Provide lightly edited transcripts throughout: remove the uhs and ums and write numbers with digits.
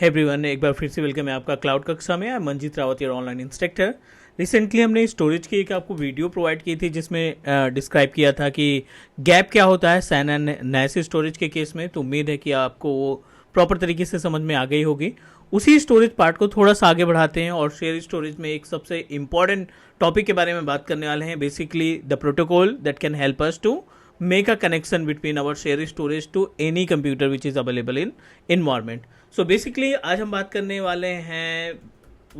Hey everyone, एक बार फिर से वेलकम है आपका क्लाउड कक्षा में। Manjeet Rawat your online instructor. Recently हमने स्टोरेज की एक आपको वीडियो प्रोवाइड की थी जिसमें डिस्क्राइब किया था कि गैप क्या होता है सैन एंड नैस स्टोरेज के केस में। तो उम्मीद है कि आपको वो प्रॉपर तरीके से समझ में आ गई होगी। उसी स्टोरेज पार्ट को थोड़ा सा आगे बढ़ाते हैं और शेयर स्टोरेज में एक सबसे इंपॉर्टेंट टॉपिक के बारे में बात करने वाले हैं। Basically the protocol that can help us to make a connection between our share storage to any computer which is available in environment. So basically आज हम बात करने वाले हैं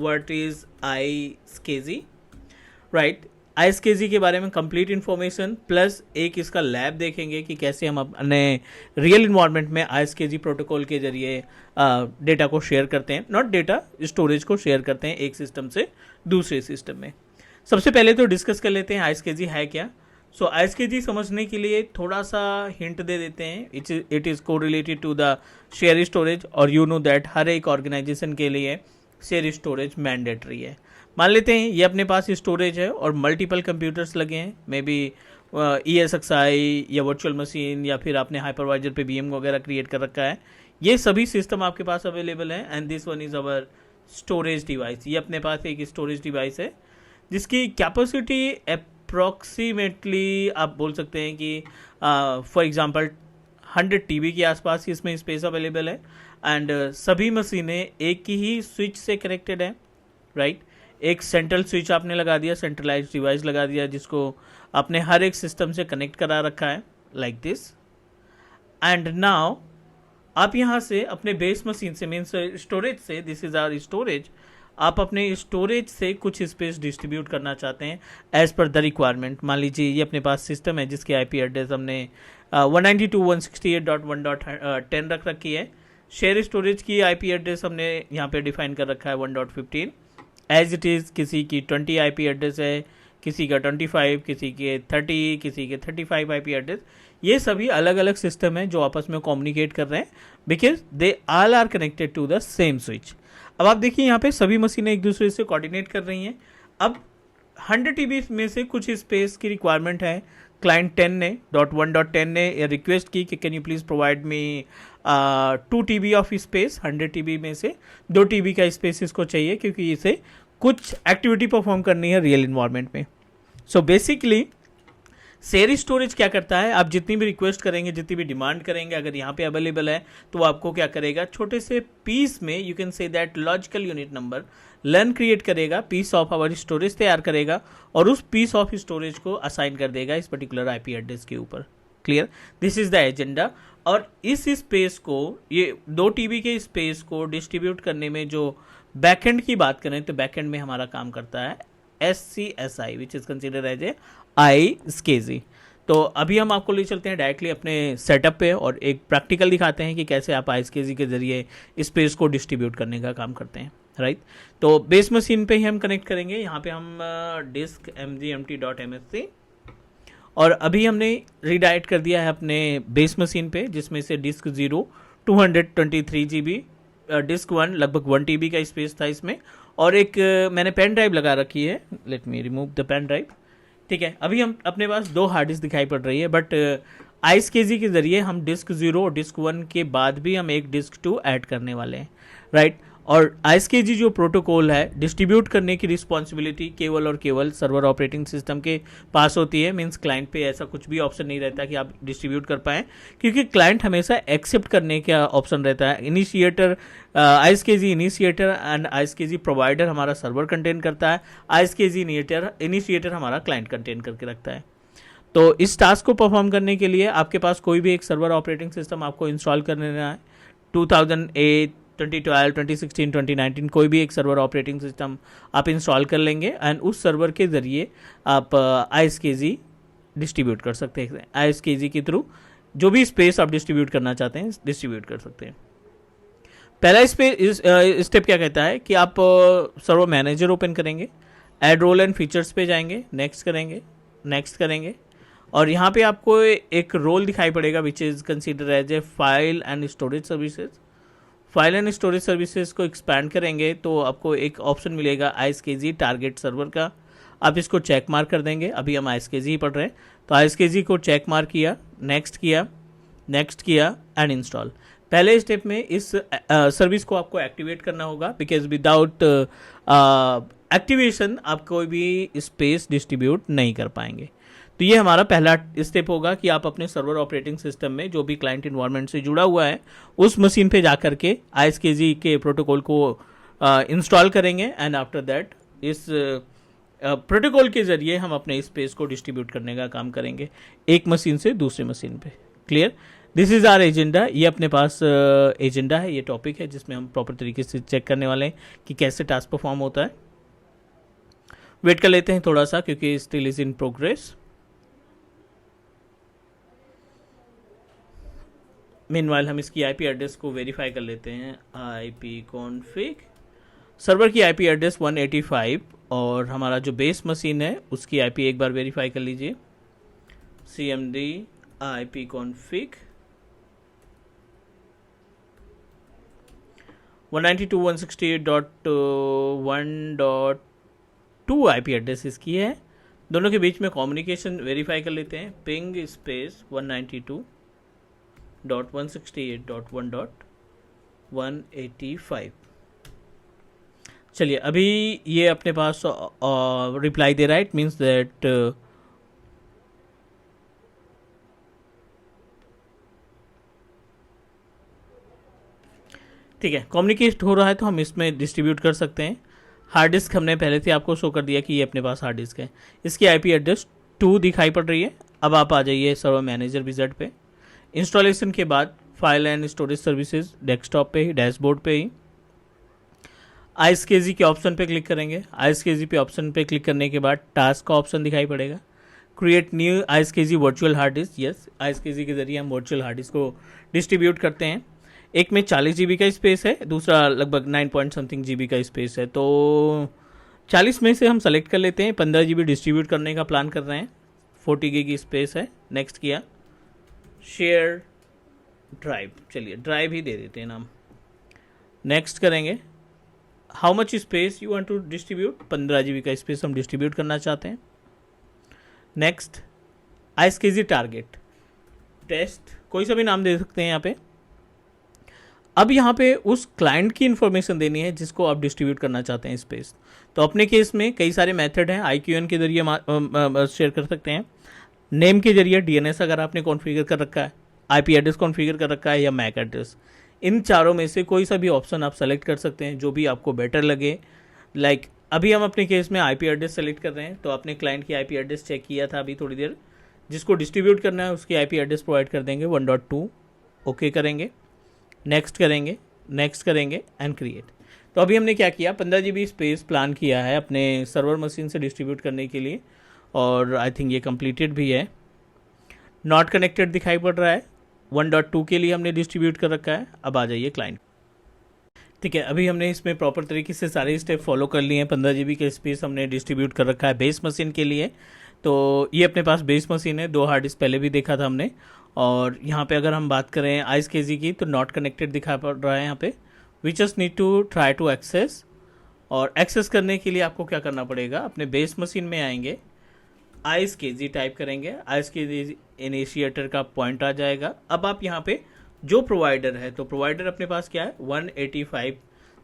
what is iSCSI, right? iSCSI के बारे में कंप्लीट इन्फॉर्मेशन प्लस एक इसका लैब देखेंगे कि कैसे हम अपने रियल इन्वायरमेंट में iSCSI प्रोटोकॉल के जरिए डेटा को शेयर करते हैं, नॉट डेटा, स्टोरेज को शेयर करते हैं एक सिस्टम से दूसरे सिस्टम में। सबसे पहले तो डिस्कस कर लेते हैं iSCSI है क्या। सो iSCSI समझने के लिए थोड़ा सा हिंट दे देते हैं। It is correlated to the share storage और यू नो दैट हर एक ऑर्गेनाइजेशन के लिए शेयर स्टोरेज मैंडेटरी है। मान लेते हैं ये अपने पास स्टोरेज है और मल्टीपल कंप्यूटर्स लगे हैं, मे बी ESXi या वर्चुअल मशीन या फिर आपने हाइपरवाइजर पे VM वगैरह क्रिएट कर रखा है। ये सभी सिस्टम आपके पास अवेलेबल है and this one is our storage device. ये अपने पास एक स्टोरेज डिवाइस है जिसकी कैपेसिटी अप्रॉक्सीमेटली आप बोल सकते हैं कि फॉर एग्जांपल 100 TB के आसपास इसमें स्पेस अवेलेबल है एंड सभी मशीनें एक ही स्विच से कनेक्टेड है, राइट? एक सेंट्रल स्विच आपने लगा दिया, सेंट्रलाइज डिवाइस लगा दिया जिसको आपने हर एक सिस्टम से कनेक्ट करा रखा है लाइक दिस। एंड नाउ आप यहाँ से अपने बेस मशीन से, मीन्स स्टोरेज से, दिस इज आवर स्टोरेज, आप अपने स्टोरेज से कुछ स्पेस डिस्ट्रीब्यूट करना चाहते हैं एज पर द रिक्वायरमेंट। मान लीजिए ये अपने पास सिस्टम है जिसकी IP एड्रेस हमने 192.168.1.10 रख रखी है। शेयर स्टोरेज की IP एड्रेस हमने यहाँ पे डिफाइन कर रखा है 1.15 एज इट इज़। किसी की 20 IP एड्रेस है, किसी का 25, किसी के 30, किसी के 35 IP एड्रेस। ये सभी अलग अलग सिस्टम हैं जो आपस में कम्युनिकेट कर रहे हैं because they all are connected to the same switch. अब आप देखिए यहाँ पे सभी मशीनें एक दूसरे से कोऑर्डिनेट कर रही हैं। अब 100 TB में से कुछ स्पेस की रिक्वायरमेंट है। क्लाइंट 10 ने .1.10 ने रिक्वेस्ट की कि can you please provide me 2 TB of space. 100 TB में से 2 TB का स्पेस इसको चाहिए क्योंकि इसे कुछ एक्टिविटी परफॉर्म करनी है रियल इन्वायरमेंट में। सो बेसिकली शेयर स्टोरेज क्या करता है, आप जितनी भी रिक्वेस्ट करेंगे, जितनी भी डिमांड करेंगे, अगर यहाँ पे अवेलेबल है तो वो आपको क्या करेगा, छोटे से पीस में, you can say that logical unit number learn create करेगा, पीस ऑफ आवर स्टोरेज तैयार करेगा और उस पीस ऑफ स्टोरेज को असाइन कर देगा इस पर्टिकुलर IP एड्रेस के ऊपर। Clear? This is the agenda. और इस स्पेस को, ये 2 TB के स्पेस को डिस्ट्रीब्यूट करने में जो बैकएंड की बात करें तो बैकएंड में हमारा काम करता है SCSI which is consider as a iSCSI। तो अभी हम आपको ले चलते हैं डायरेक्टली अपने सेटअप पे और एक प्रैक्टिकल दिखाते हैं कि कैसे आप iSCSI के जरिए स्पेस को डिस्ट्रीब्यूट करने का काम करते हैं, राइट? तो बेस मशीन पे ही हम कनेक्ट करेंगे। यहाँ पे हम डिस्क mgmt.msc और अभी हमने रीडायरेक्ट कर दिया है अपने बेस मशीन पे, जिसमें से डिस्क 0 223 GB, डिस्क 1 लगभग 1 TB का स्पेस था इसमें, और एक मैंने पेन ड्राइव लगा रखी है। Let me remove the pen drive. ठीक है, अभी हम अपने पास 2 हार्ड डिस्क दिखाई पड़ रही है, बट iSCSI के जरिए हम डिस्क 0 और डिस्क 1 के बाद भी हम एक डिस्क 2 ऐड करने वाले हैं, राइट? और iSCSI जो प्रोटोकॉल है, डिस्ट्रीब्यूट करने की रिस्पॉन्सिबिलिटी केवल और केवल सर्वर ऑपरेटिंग सिस्टम के पास होती है। मीन्स क्लाइंट पे ऐसा कुछ भी ऑप्शन नहीं रहता कि आप डिस्ट्रीब्यूट कर पाएँ, क्योंकि क्लाइंट हमेशा एक्सेप्ट करने का ऑप्शन रहता है। Initiator iSCSI initiator and iSCSI provider हमारा सर्वर कंटेन करता है, iSCSI इनिशिएटर हमारा क्लाइंट कंटेन करके रखता है। तो इस टास्क को परफॉर्म करने के लिए आपके पास कोई भी एक सर्वर ऑपरेटिंग सिस्टम आपको इंस्टॉल कर लेना है। 2008, 2012, 2016, 2019 कोई भी एक सर्वर ऑपरेटिंग सिस्टम आप इंस्टॉल कर लेंगे एंड उस सर्वर के ज़रिए आप iSCSI डिस्ट्रीब्यूट कर सकते हैं। iSCSI के थ्रू जो भी स्पेस आप डिस्ट्रीब्यूट करना चाहते हैं डिस्ट्रीब्यूट कर सकते हैं। पहला स्टेप क्या कहता है कि आप सर्वर मैनेजर ओपन करेंगे, ऐड रोल एंड फीचर्स पे जाएंगे, नेक्स्ट करेंगे और यहाँ पे आपको एक रोल दिखाई पड़ेगा which is consider as a file and storage services. File and storage services को एक्सपैंड करेंगे तो आपको एक ऑप्शन मिलेगा iSCSI टारगेट सर्वर का। आप इसको चेक मार्क कर देंगे। अभी हम iSCSI पढ़ रहे हैं तो iSCSI को चेक मार्क किया, नेक्स्ट किया एंड इंस्टॉल। पहले स्टेप में इस सर्विस को आपको एक्टिवेट करना होगा, बिकॉज विदाउट एक्टिवेशन आप कोई भी स्पेस डिस्ट्रीब्यूट नहीं कर पाएंगे। तो ये हमारा पहला स्टेप होगा कि आप अपने सर्वर ऑपरेटिंग सिस्टम में जो भी क्लाइंट इन्वायरमेंट से जुड़ा हुआ है उस मशीन पे जा करके ISKG के प्रोटोकॉल को इंस्टॉल करेंगे, एंड आफ्टर दैट इस प्रोटोकॉल के ज़रिए हम अपने स्पेस को डिस्ट्रीब्यूट करने का काम करेंगे एक मशीन से दूसरी मशीन पे। Clear? This is our agenda. ये अपने पास एजेंडा है, ये टॉपिक है जिसमें हम प्रॉपर तरीके से चेक करने वाले हैं कि कैसे टास्क परफॉर्म होता है। वेट कर लेते हैं थोड़ा सा क्योंकि still is in progress. Meanwhile हम इसकी IP एड्रेस को वेरीफाई कर लेते हैं। IP कॉन्फ़िग सर्वर की IP एड्रेस 185 और हमारा जो बेस मशीन है उसकी IP एक बार वेरीफाई कर लीजिए। CMD IP config 192.168.1.2 IP address इसकी है। दोनों के बीच में कम्युनिकेशन वेरीफाई कर लेते हैं। Ping space 192.168.1.185। चलिए अभी ये अपने पास रिप्लाई दे रहा है। इट मीन्स दैट ठीक है, कम्युनिकेट हो रहा है तो हम इसमें डिस्ट्रीब्यूट कर सकते हैं। हार्ड डिस्क हमने पहले से आपको शो कर दिया कि ये अपने पास हार्ड डिस्क है। इसकी IP एड्रेस 2 दिखाई पड़ रही है। अब आप आ जाइए सर्वर मैनेजर विज़ार्ड पे। इंस्टॉलेशन के बाद file and storage services desktop पे ही, डैशबोर्ड पे ही ISKG के ऑप्शन पे क्लिक करेंगे। ISKG पे ऑप्शन पे क्लिक करने के बाद टास्क का ऑप्शन दिखाई पड़ेगा। Create new ISKG virtual hard disk. Yes, ISKG के जरिए हम वर्चुअल हार्ड डिस्क को डिस्ट्रीब्यूट करते हैं। एक में 40 GB का स्पेस है, दूसरा लगभग 9 पॉइंट समथिंग GB का स्पेस है। तो 40 में से हम सेलेक्ट कर लेते हैं। 15 GB डिस्ट्रीब्यूट करने का प्लान कर रहे हैं। 40 GB स्पेस है। नेक्स्ट किया, शेयर ड्राइव। चलिए ड्राइव ही दे देते हैं नाम। नेक्स्ट करेंगे। How much space you want to distribute? 15 GB का स्पेस हम डिस्ट्रीब्यूट करना चाहते हैं। नेक्स्ट ISKG टारगेट टेस्ट, कोई सा भी नाम दे सकते हैं यहाँ पे। अब यहाँ पे उस क्लाइंट की इंफॉर्मेशन देनी है जिसको आप डिस्ट्रीब्यूट करना चाहते हैं स्पेस। तो अपने केस में कई सारे मेथड हैं। IQN के जरिए शेयर कर सकते हैं। नेम के जरिए DNS अगर आपने कॉन्फ़िगर कर रखा है, IP एड्रेस कॉन्फ़िगर कर रखा है, या MAC एड्रेस, इन चारों में से कोई सा भी ऑप्शन आप सेलेक्ट कर सकते हैं जो भी आपको बेटर लगे। लाइक अभी हम अपने केस में IP एड्रेस सेलेक्ट कर रहे हैं, तो अपने क्लाइंट की IP एड्रेस चेक किया था अभी थोड़ी देर। जिसको डिस्ट्रीब्यूट करना है उसकी IP एड्रेस प्रोवाइड कर देंगे 1.2। ओके करेंगे, नेक्स्ट करेंगे, नेक्स्ट करेंगे एंड क्रिएट। तो अभी हमने क्या किया, 15 GB स्पेस प्लान किया है अपने सर्वर मशीन से डिस्ट्रीब्यूट करने के लिए, और आई थिंक ये कंप्लीटेड भी है। नॉट कनेक्टेड दिखाई पड़ रहा है। 1.2 के लिए हमने डिस्ट्रीब्यूट कर रखा है। अब आ जाइए क्लाइंट। ठीक है, अभी हमने इसमें प्रॉपर तरीके से सारे स्टेप फॉलो कर लिए हैं। 15 GB का स्पेस हमने डिस्ट्रीब्यूट कर रखा है बेस मशीन के लिए। तो ये अपने पास बेस मशीन है। 2 हार्ड डिस्क पहले भी देखा था हमने। और यहाँ पे अगर हम बात करें ISKG की, तो नॉट कनेक्टेड दिखा पड़ रहा है यहाँ पे। We just need to try to access. और एक्सेस करने के लिए आपको क्या करना पड़ेगा, अपने बेस मशीन में आएंगे, ISKG टाइप करेंगे। ISKG इनिशिएटर का पॉइंट आ जाएगा। अब आप यहाँ पे जो प्रोवाइडर है, तो प्रोवाइडर अपने पास क्या है, 185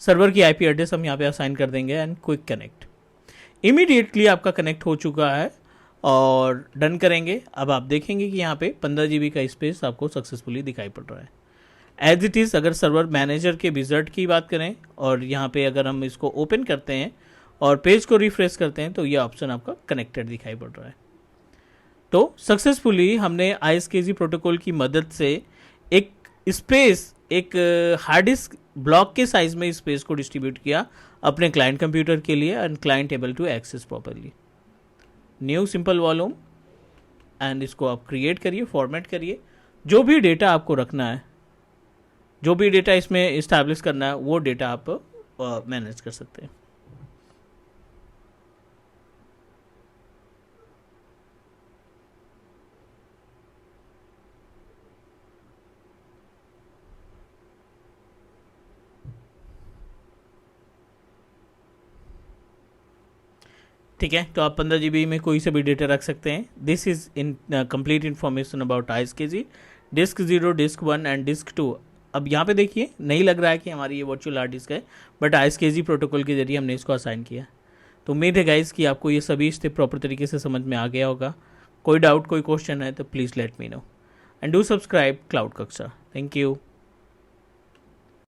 सर्वर की IP एड्रेस हम यहाँ पे असाइन कर देंगे एंड क्विक कनेक्ट। इमीडिएटली आपका कनेक्ट हो चुका है और डन करेंगे। अब आप देखेंगे कि यहाँ पे 15 GB का स्पेस आपको सक्सेसफुली दिखाई पड़ रहा है। एज इट इज़ अगर सर्वर मैनेजर के विज़ार्ड की बात करें और यहाँ पे अगर हम इसको ओपन करते हैं और पेज को रिफ्रेश करते हैं, तो ये ऑप्शन आपका कनेक्टेड दिखाई पड़ रहा है। तो सक्सेसफुली हमने ISKG प्रोटोकॉल की मदद से एक स्पेस, एक हार्ड डिस्क ब्लॉक के साइज में स्पेस को डिस्ट्रीब्यूट किया अपने क्लाइंट कंप्यूटर के लिए, and client able to access properly. New simple volume, and इसको आप क्रिएट करिए, फॉर्मेट करिए। जो भी डेटा आपको रखना है, जो भी डेटा इसमें इस्टेब्लिश करना है, वो डेटा आप मैनेज कर सकते हैं। ठीक है, तो आप 15 GB में कोई से भी डेटा रख सकते हैं। This is in complete information about ISKG। Disk 0, disk 1 and disk 2 अब यहाँ पे देखिए नहीं लग रहा है कि हमारी ये वर्चुअल हार्ड डिस्क है, बट ISKG प्रोटोकॉल के जरिए हमने इसको असाइन किया। तो उम्मीद है गाइस कि आपको ये सभी स्टेप प्रॉपर तरीके से समझ में आ गया होगा। कोई डाउट कोई क्वेश्चन है तो please let me know and do subscribe Cloud Kaksha. Thank you.